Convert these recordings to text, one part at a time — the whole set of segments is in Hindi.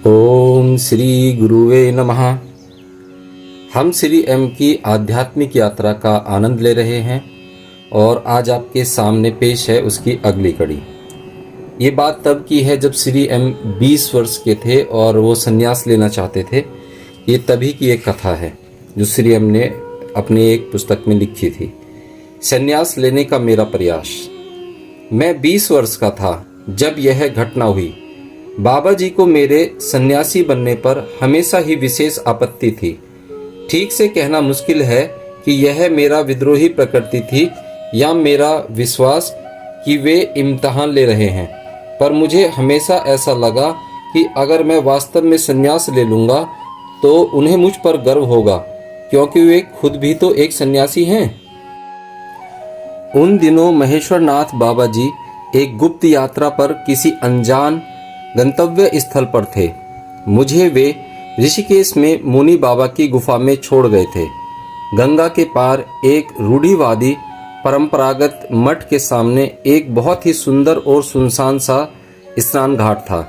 ओम श्री गुरुवे नमः। हम श्री एम की आध्यात्मिक यात्रा का आनंद ले रहे हैं और आज आपके सामने पेश है उसकी अगली कड़ी। ये बात तब की है जब श्री एम 20 वर्ष के थे और वो संन्यास लेना चाहते थे। ये तभी की एक कथा है जो श्री एम ने अपनी एक पुस्तक में लिखी थी, संन्यास लेने का मेरा प्रयास। मैं 20 वर्ष का था जब यह घटना हुई। बाबा जी को मेरे सन्यासी बनने पर हमेशा ही विशेष आपत्ति थी। ठीक से कहना मुश्किल है कि यह मेरा विद्रोही प्रकृति थी या मेरा विश्वास कि वे इम्तिहान ले रहे हैं, पर मुझे हमेशा ऐसा लगा कि अगर मैं वास्तव में सन्यास ले लूँगा तो उन्हें मुझ पर गर्व होगा, क्योंकि वे खुद भी तो एक सन्यासी हैं। उन दिनों महेश्वर नाथ बाबा जी एक गुप्त यात्रा पर किसी अनजान गंतव्य स्थल पर थे। मुझे वे ऋषिकेश में मुनि बाबा की गुफा में छोड़ गए थे। गंगा के पार एक रूढ़िवादी परंपरागत मठ के सामने एक बहुत ही सुंदर और सुनसान सा स्नान घाट था।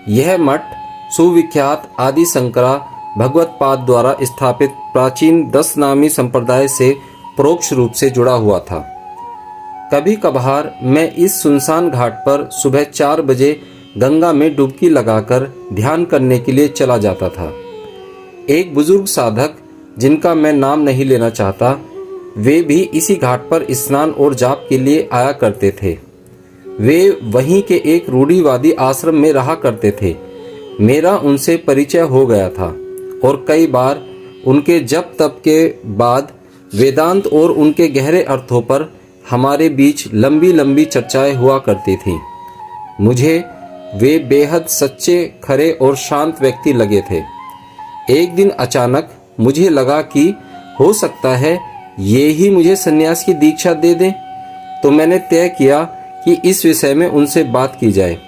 यह मठ सुविख्यात आदि शंकरा भगवत पाद द्वारा स्थापित प्राचीन 10 नामी संप्रदाय से परोक्ष रूप से जुड़ा हुआ था। कभी कभार मैं इस सुनसान घाट पर सुबह 4 बजे गंगा में डुबकी लगाकर ध्यान करने के लिए चला जाता था। एक बुजुर्ग साधक, जिनका मैं नाम नहीं लेना चाहता, वे भी इसी घाट पर स्नान और जाप के लिए आया करते थे। वे वहीं के एक रूढ़िवादी आश्रम में रहा करते थे। मेरा उनसे परिचय हो गया था और कई बार उनके जप तप के बाद वेदांत और उनके गहरे अर्थों पर हमारे बीच लंबी लंबी चर्चाएं हुआ करती थीं। मुझे वे बेहद सच्चे, खरे और शांत व्यक्ति लगे थे। एक दिन अचानक मुझे लगा कि हो सकता है ये ही मुझे सन्यास की दीक्षा दे दें, तो मैंने तय किया कि इस विषय में उनसे बात की जाए।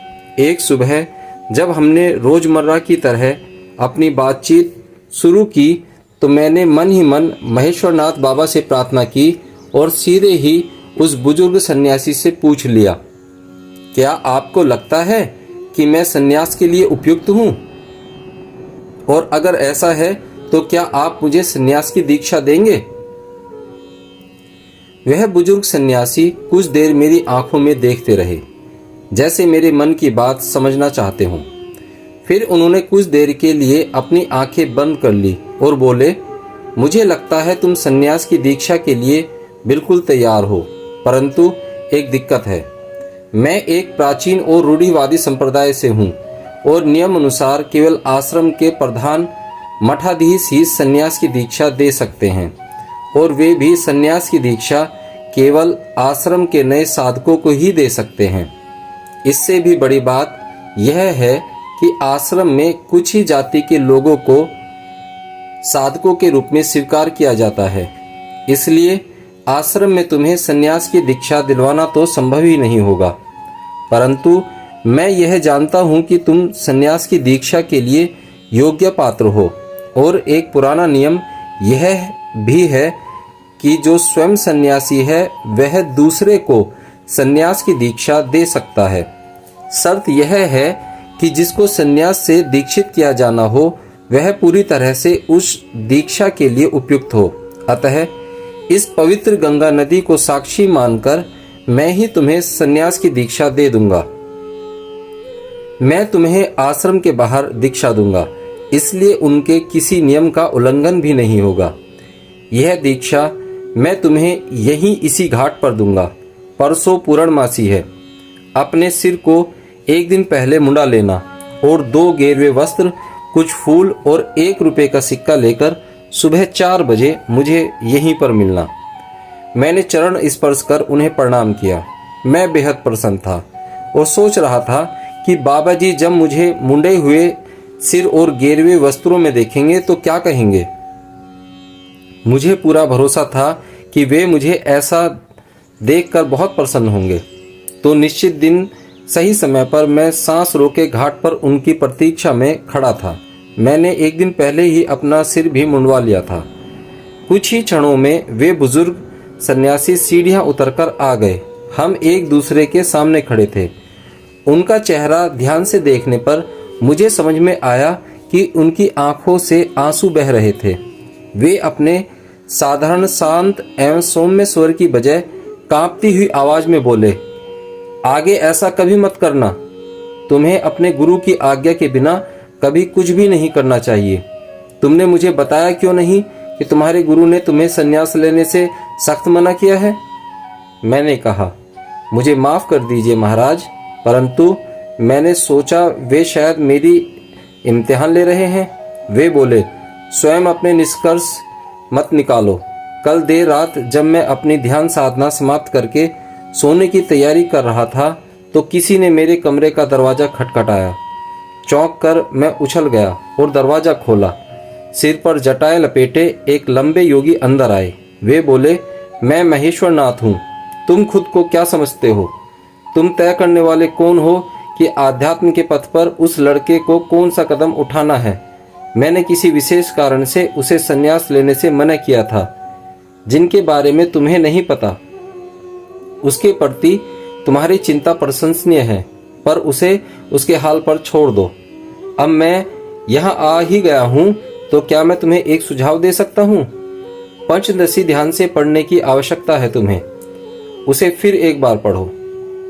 एक सुबह जब हमने रोजमर्रा की तरह अपनी बातचीत शुरू की तो मैंने मन ही मन महेश्वरनाथ बाबा से प्रार्थना की और सीधे ही उस बुजुर्ग सन्यासी से पूछ लिया, क्या आपको लगता है कि मैं सन्यास के लिए उपयुक्त हूं? और अगर ऐसा है तो क्या आप मुझे सन्यास की दीक्षा देंगे? वह बुजुर्ग सन्यासी कुछ देर मेरी आंखों में देखते रहे, जैसे मेरे मन की बात समझना चाहते हों। फिर उन्होंने कुछ देर के लिए अपनी आंखें बंद कर ली और बोले, मुझे लगता है तुम सन्यास की दीक्षा के लिए बिल्कुल तैयार हो, परंतु एक दिक्कत है। मैं एक प्राचीन और रूढ़िवादी संप्रदाय से हूँ और नियम अनुसार केवल आश्रम के प्रधान मठाधीश ही सन्यास की दीक्षा दे सकते हैं, और वे भी सन्यास की दीक्षा केवल आश्रम के नए साधकों को ही दे सकते हैं। इससे भी बड़ी बात यह है कि आश्रम में कुछ ही जाति के लोगों को साधकों के रूप में स्वीकार किया जाता है। इसलिए आश्रम में तुम्हें सन्यास की दीक्षा दिलवाना तो संभव ही नहीं होगा, परंतु मैं यह जानता हूं कि तुम सन्यास की दीक्षा के लिए योग्य पात्र हो। और एक पुराना नियम यह भी है कि जो स्वयं सन्यासी है वह दूसरे को सन्यास की दीक्षा दे सकता है। शर्त यह है कि जिसको सन्यास से दीक्षित किया जाना हो वह पूरी तरह से उस दीक्षा के लिए उपयुक्त हो। अतः इस पवित्र गंगा नदी को साक्षी मानकर मैं ही तुम्हें सन्यास की दीक्षा दे दूंगा। मैं तुम्हें आश्रम के बाहर दीक्षा दूंगा, इसलिए उनके किसी नियम का उल्लंघन भी नहीं होगा। यह दीक्षा मैं तुम्हें यहीं इसी घाट पर दूंगा। परसों पूर्णमासी है। अपने सिर को एक दिन पहले मुंडा लेना और 2 गेरुए वस्त्र, कुछ फूल और 1 रुपये का सिक्का लेकर सुबह 4 बजे मुझे यहीं पर मिलना। मैंने चरण स्पर्श कर उन्हें प्रणाम किया। मैं बेहद प्रसन्न था और सोच रहा था कि बाबा जी जब मुझे मुंडे हुए सिर और गेरुए वस्त्रों में देखेंगे तो क्या कहेंगे। मुझे पूरा भरोसा था कि वे मुझे ऐसा देखकर बहुत प्रसन्न होंगे। तो निश्चित दिन सही समय पर मैं सांस रोके घाट पर उनकी प्रतीक्षा में खड़ा था। मैंने एक दिन पहले ही अपना सिर भी मुंडवा लिया था। कुछ ही क्षणों में वे बुजुर्ग सन्यासी सीढ़ियां उतरकर आ गए। हम एक दूसरे के सामने खड़े थे। उनका चेहरा ध्यान से देखने पर मुझे समझ में आया कि उनकी आंखों से आंसू बह रहे थे। वे अपने साधारण शांत एवं सौम्य स्वर की बजाय कांपती हुई आवाज में बोले, आगे ऐसा कभी मत करना। तुम्हें अपने गुरु की आज्ञा के बिना कभी कुछ भी नहीं करना चाहिए। तुमने मुझे बताया क्यों नहीं कि तुम्हारे गुरु ने तुम्हें संन्यास लेने से सख्त मना किया है? मैंने कहा, मुझे माफ कर दीजिए महाराज, परंतु मैंने सोचा वे शायद मेरी इम्तिहान ले रहे हैं। वे बोले, स्वयं अपने निष्कर्ष मत निकालो। कल देर रात जब मैं अपनी ध्यान साधना समाप्त करके सोने की तैयारी कर रहा था तो किसी ने मेरे कमरे का दरवाजा खटखटाया। चौंक कर मैं उछल गया और दरवाजा खोला। सिर पर जटाएं लपेटे एक लंबे योगी अंदर आए। वे बोले, मैं महेश्वर नाथ हूँ। तुम खुद को क्या समझते हो? तुम तय करने वाले कौन हो कि आध्यात्म के पथ पर उस लड़के को कौन सा कदम उठाना है? मैंने किसी विशेष कारण से उसे संन्यास लेने से मना किया था, जिनके बारे में तुम्हें नहीं पता। उसके प्रति तुम्हारी चिंता प्रशंसनीय है, पर उसे उसके हाल पर छोड़ दो। अब मैं यहाँ आ ही गया हूँ तो क्या मैं तुम्हें एक सुझाव दे सकता हूँ? पंचदशी ध्यान से पढ़ने की आवश्यकता है तुम्हें। उसे फिर एक बार पढ़ो।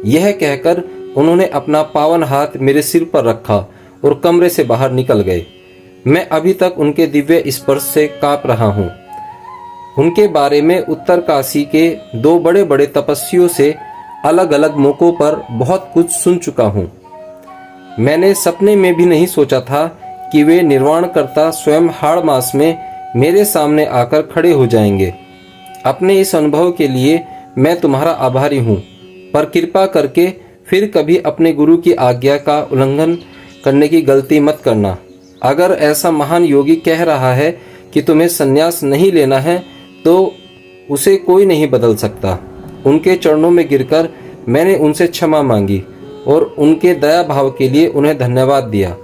यह कहकर उन्होंने अपना पावन हाथ मेरे सिर पर रखा और कमरे से बाहर निकल गए। मैं अभी तक उनके दिव्य स्पर्श से कांप रहा हूँ। उनके बारे में उत्तर काशी के दो बड़े बड़े तपस्वियों से अलग अलग मौकों पर बहुत कुछ सुन चुका हूँ। मैंने सपने में भी नहीं सोचा था कि वे निर्वाणकर्ता स्वयं हाड़ मास में मेरे सामने आकर खड़े हो जाएंगे। अपने इस अनुभव के लिए मैं तुम्हारा आभारी हूँ, पर कृपा करके फिर कभी अपने गुरु की आज्ञा का उल्लंघन करने की गलती मत करना। अगर ऐसा महान योगी कह रहा है कि तुम्हें संन्यास नहीं लेना है तो उसे कोई नहीं बदल सकता। उनके चरणों में गिरकर मैंने उनसे क्षमा मांगी और उनके दया भाव के लिए उन्हें धन्यवाद दिया।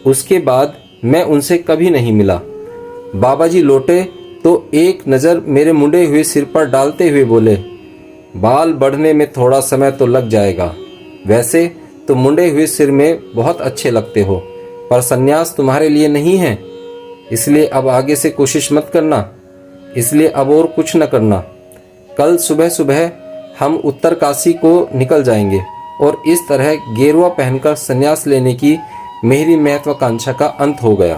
उसके बाद मैं उनसे कभी नहीं मिला। बाबा जी लौटे तो एक नज़र मेरे मुंडे हुए सिर पर डालते हुए बोले, बाल बढ़ने में थोड़ा समय तो लग जाएगा। वैसे तो मुंडे हुए सिर में बहुत अच्छे लगते हो, पर संन्यास तुम्हारे लिए नहीं है। इसलिए अब आगे से कोशिश मत करना। इसलिए अब और कुछ न करना। कल सुबह सुबह हम उत्तर काशी को निकल जाएंगे और इस तरह गेरुआ पहनकर संन्यास लेने की मेरी महत्वाकांक्षा का अंत हो गया।